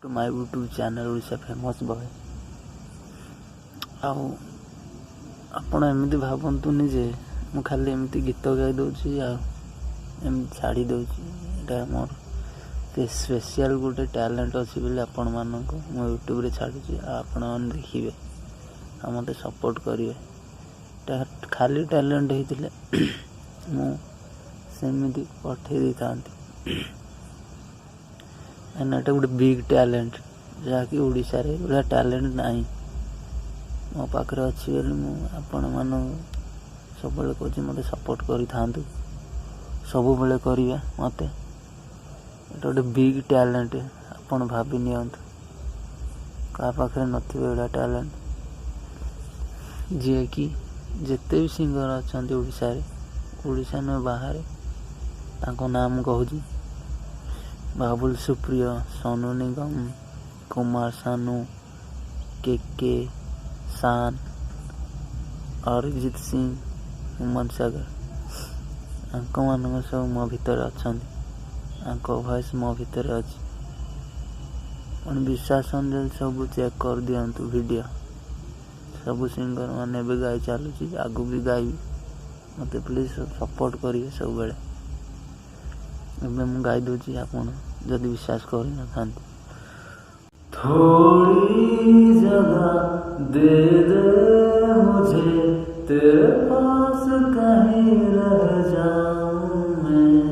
To my YouTube channel Odisha famous boy. आपण एमती भावतुनि जे मु खाली एमती गीत गाई दूसरी एमती छाड़ी दूसरी मोर स्पेशल गोटे टैलेंट अच्छी बोले आपण मानक मो यूट्यूब रे छाड़ुची आपण मैंने देखिए आ मत सपोर्ट करेंगे। खाली टैलेंट होते मुझे पठे दी था एटा गोटे बिग टैलेंट जहाँकि ओडिशा रे बड़ा टैलेंट नहीं मो पाखे अच्छी बोली आपण मान सब कह मत सपोर्ट करी सब बेले करिया मत एटा गोटे बिग टैलेंट आपण भाभी नियंतु क्या पाखे नथिबे टैलेंट जी कि जिते भी सिंगर अच्छा ओडिशा न बाहर ताको नाम कहूँ बाबुल सुप्रिय, सोनू निगम, कुमार सानू, के शान, अरिजीत सिंह, हुमान सागर मान सब मो भितर अच्छा वॉइस मो भितर अच्छी विश्वास सब चेक कर दिंतु वीडियो सब सिंगर मैंने भी गाई चलुची आगू भी गाइबी मत प्लीज सपोर्ट करिए सब बेले मुझे गाई दूची आपन जदि विश्वास कर न थोड़ी जगह दे दे मुझे तेरे पास कहीं रह जाऊं मैं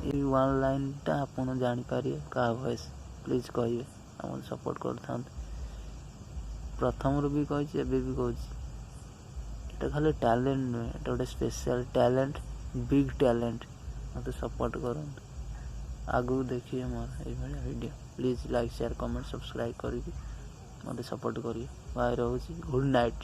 ये वन लाइन टा आपन जानी पारिए का वॉइस प्लीज कहिए हम सपोर्ट कर प्रथम रू भी कही भी कहूँ खाली टैलेंट नुहे एटा गोटे स्पेशल टैलेंट बिग टैलेंट मत सपोर्ट करूँ आगू देखिए मोर ये video please like share comment subscribe करी मत सपोर्ट करिए बाय रोची गुड नाइट।